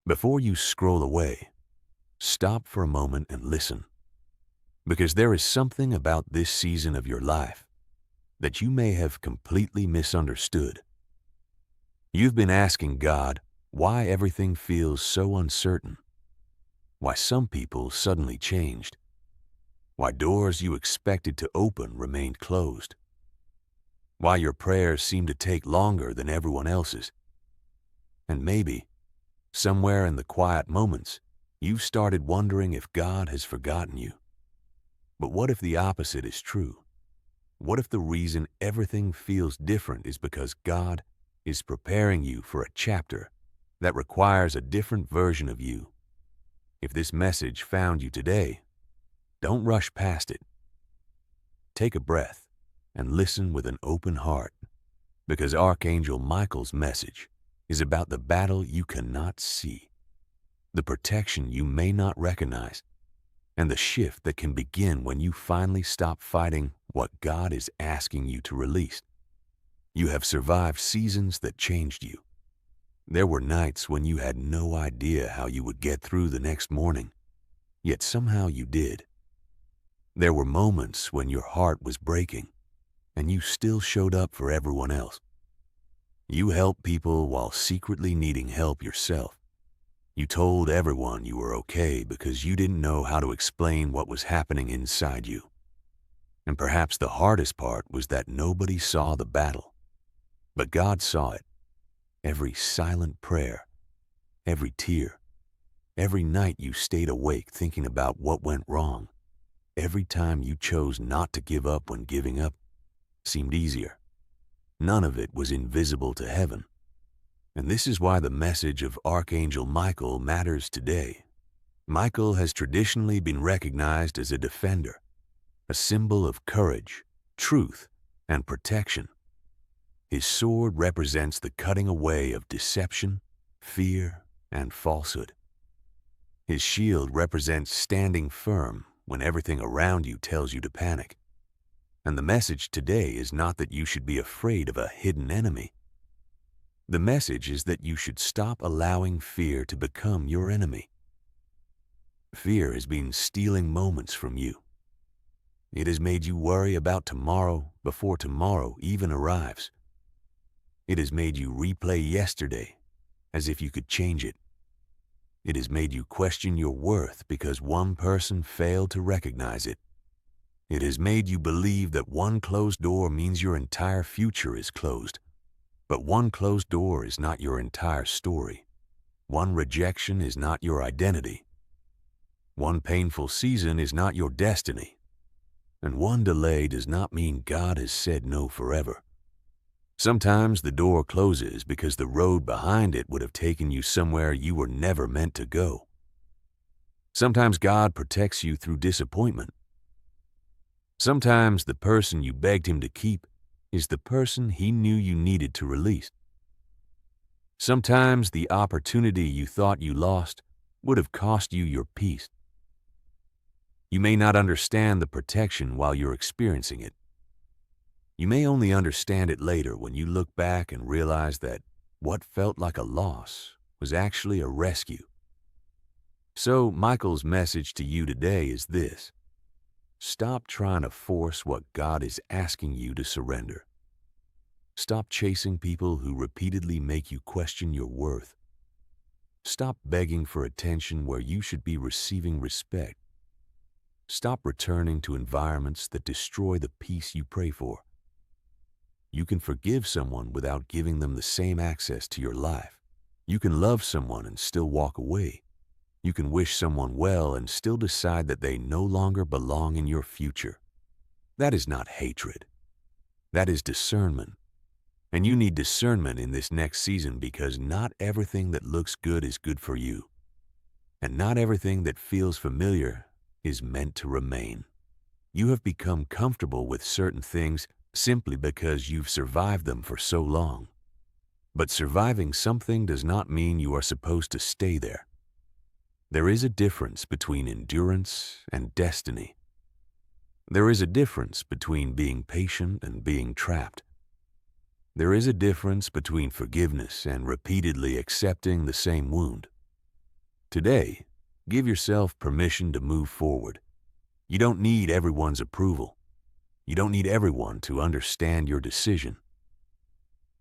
Before you scroll away, stop for a moment and listen, because there is something about this season of your life that you may have completely misunderstood. You've been asking God why everything feels so uncertain, why some people suddenly changed, why doors you expected to open remained closed, why your prayers seem to take longer than everyone else's. And maybe, somewhere in the quiet moments, you've started wondering if God has forgotten you. But what if the opposite is true? What if the reason everything feels different is because God is preparing you for a chapter that requires a different version of you? If this message found you today, don't rush past it. Take a breath and listen with an open heart, because Archangel Michael's message is about the battle you cannot see, the protection you may not recognize, and the shift that can begin when you finally stop fighting what God is asking you to release. You have survived seasons that changed you. There were nights when you had no idea how you would get through the next morning, yet somehow you did. There were moments when your heart was breaking, and you still showed up for everyone else. You helped people while secretly needing help yourself. You told everyone you were okay because you didn't know how to explain what was happening inside you. And perhaps the hardest part was that nobody saw the battle, but God saw it. Every silent prayer, every tear, every night you stayed awake thinking about what went wrong, every time you chose not to give up when giving up seemed easier. None of it was invisible to heaven. And this is why the message of Archangel Michael matters today. Michael has traditionally been recognized as a defender, a symbol of courage, truth, and protection. His sword represents the cutting away of deception, fear, and falsehood. His shield represents standing firm when everything around you tells you to panic. And the message today is not that you should be afraid of a hidden enemy. The message is that you should stop allowing fear to become your enemy. Fear has been stealing moments from you. It has made you worry about tomorrow before tomorrow even arrives. It has made you replay yesterday as if you could change it. It has made you question your worth because one person failed to recognize it. It has made you believe that one closed door means your entire future is closed. But one closed door is not your entire story. One rejection is not your identity. One painful season is not your destiny. And one delay does not mean God has said no forever. Sometimes the door closes because the road behind it would have taken you somewhere you were never meant to go. Sometimes God protects you through disappointment. Sometimes the person you begged Him to keep is the person He knew you needed to release. Sometimes the opportunity you thought you lost would have cost you your peace. You may not understand the protection while you're experiencing it. You may only understand it later when you look back and realize that what felt like a loss was actually a rescue. So Michael's message to you today is this: stop trying to force what God is asking you to surrender. Stop chasing people who repeatedly make you question your worth. Stop begging for attention where you should be receiving respect. Stop returning to environments that destroy the peace you pray for. You can forgive someone without giving them the same access to your life. You can love someone and still walk away. You can wish someone well and still decide that they no longer belong in your future. That is not hatred. That is discernment. And you need discernment in this next season because not everything that looks good is good for you. And not everything that feels familiar is meant to remain. You have become comfortable with certain things simply because you've survived them for so long. But surviving something does not mean you are supposed to stay there. There is a difference between endurance and destiny. There is a difference between being patient and being trapped. There is a difference between forgiveness and repeatedly accepting the same wound. Today, give yourself permission to move forward. You don't need everyone's approval. You don't need everyone to understand your decision.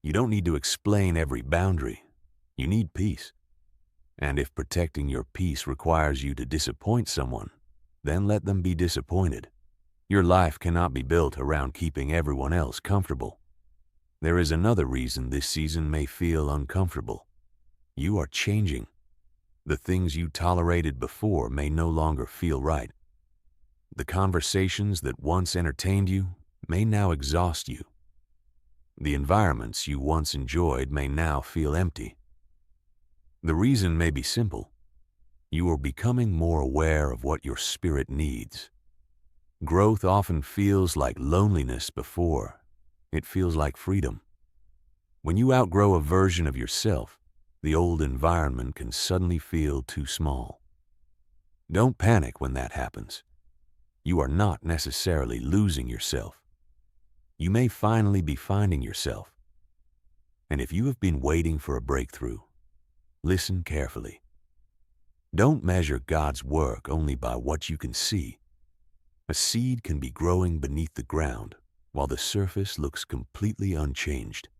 You don't need to explain every boundary. You need peace. And if protecting your peace requires you to disappoint someone, then let them be disappointed. Your life cannot be built around keeping everyone else comfortable. There is another reason this season may feel uncomfortable. You are changing. The things you tolerated before may no longer feel right. The conversations that once entertained you may now exhaust you. The environments you once enjoyed may now feel empty. The reason may be simple. You are becoming more aware of what your spirit needs. Growth often feels like loneliness before. It feels like freedom. When you outgrow a version of yourself, the old environment can suddenly feel too small. Don't panic when that happens. You are not necessarily losing yourself. You may finally be finding yourself. And if you have been waiting for a breakthrough, listen carefully. Don't measure God's work only by what you can see. A seed can be growing beneath the ground while the surface looks completely unchanged.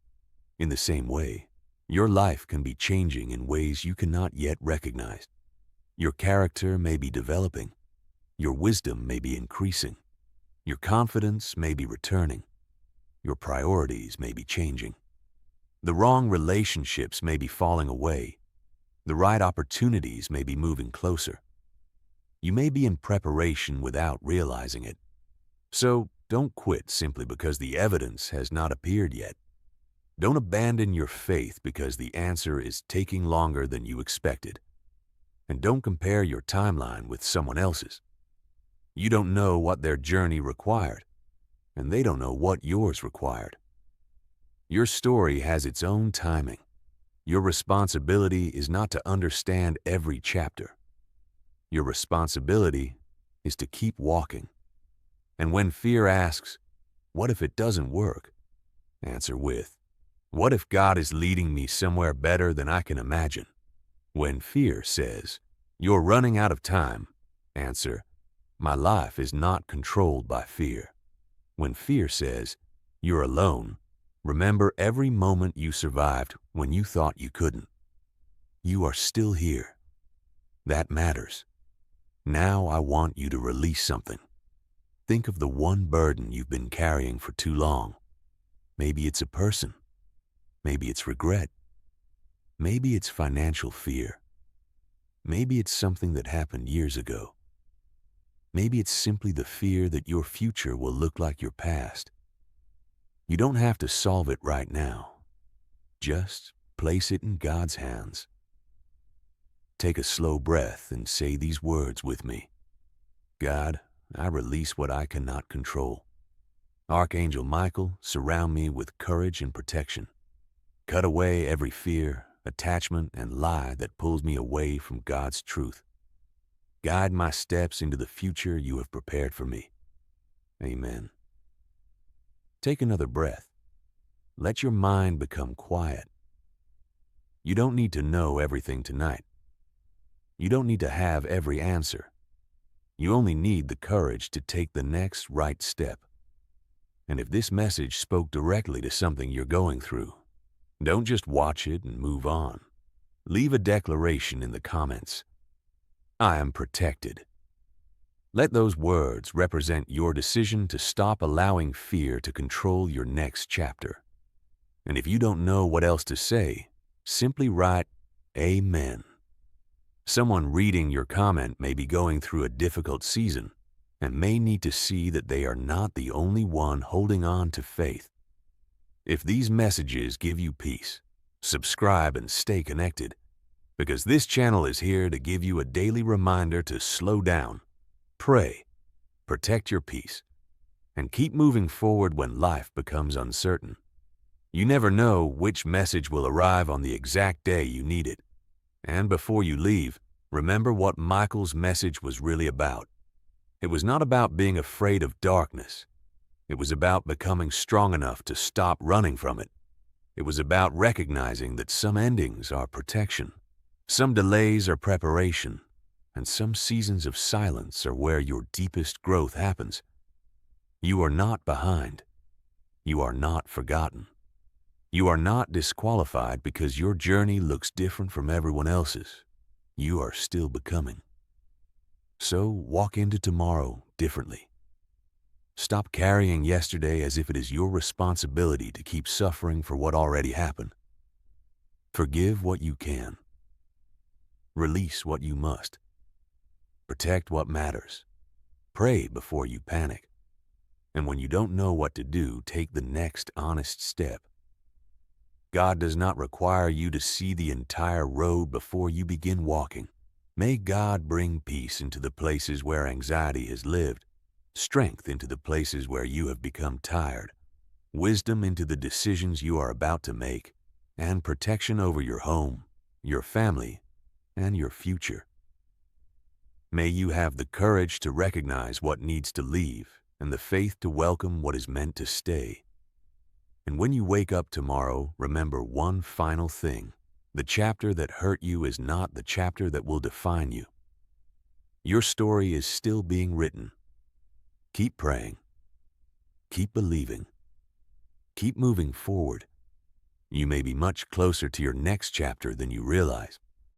In the same way, your life can be changing in ways you cannot yet recognize. Your character may be developing. Your wisdom may be increasing. Your confidence may be returning. Your priorities may be changing. The wrong relationships may be falling away. The right opportunities may be moving closer. You may be in preparation without realizing it. So don't quit simply because the evidence has not appeared yet. Don't abandon your faith because the answer is taking longer than you expected. And don't compare your timeline with someone else's. You don't know what their journey required, and they don't know what yours required. Your story has its own timing. Your responsibility is not to understand every chapter. Your responsibility is to keep walking. And when fear asks, "What if it doesn't work?" answer with, "What if God is leading me somewhere better than I can imagine?" When fear says, "You're running out of time," answer, "My life is not controlled by fear." When fear says, "You're alone," remember every moment you survived when you thought you couldn't. You are still here. That matters. Now I want you to release something. Think of the one burden you've been carrying for too long. Maybe it's a person. Maybe it's regret. Maybe it's financial fear. Maybe it's something that happened years ago. Maybe it's simply the fear that your future will look like your past. You don't have to solve it right now. Just place it in God's hands. Take a slow breath and say these words with me. God, I release what I cannot control. Archangel Michael, surround me with courage and protection. Cut away every fear, attachment, and lie that pulls me away from God's truth. Guide my steps into the future you have prepared for me. Amen. Take another breath. Let your mind become quiet. You don't need to know everything tonight. You don't need to have every answer. You only need the courage to take the next right step. And if this message spoke directly to something you're going through, don't just watch it and move on. Leave a declaration in the comments. I am protected. Let those words represent your decision to stop allowing fear to control your next chapter. And if you don't know what else to say, simply write, Amen. Someone reading your comment may be going through a difficult season and may need to see that they are not the only one holding on to faith. If these messages give you peace, subscribe and stay connected, because this channel is here to give you a daily reminder to slow down, pray, protect your peace, and keep moving forward when life becomes uncertain. You never know which message will arrive on the exact day you need it. And before you leave, remember what Michael's message was really about. It was not about being afraid of darkness. It was about becoming strong enough to stop running from it. It was about recognizing that some endings are protection, Some delays are preparation, and some seasons of silence are where your deepest growth happens. You are not behind. You are not forgotten. You are not disqualified because your journey looks different from everyone else's. You are still becoming. So walk into tomorrow differently. Stop carrying yesterday as if it is your responsibility to keep suffering for what already happened. Forgive what you can. Release what you must. Protect what matters. Pray before you panic. And when you don't know what to do, take the next honest step. God does not require you to see the entire road before you begin walking. May God bring peace into the places where anxiety has lived, strength into the places where you have become tired, wisdom into the decisions you are about to make, and protection over your home, your family, and your future. May you have the courage to recognize what needs to leave and the faith to welcome what is meant to stay. And when you wake up tomorrow, remember one final thing. The chapter that hurt you is not the chapter that will define you. Your story is still being written. Keep praying. Keep believing. Keep moving forward. You may be much closer to your next chapter than you realize.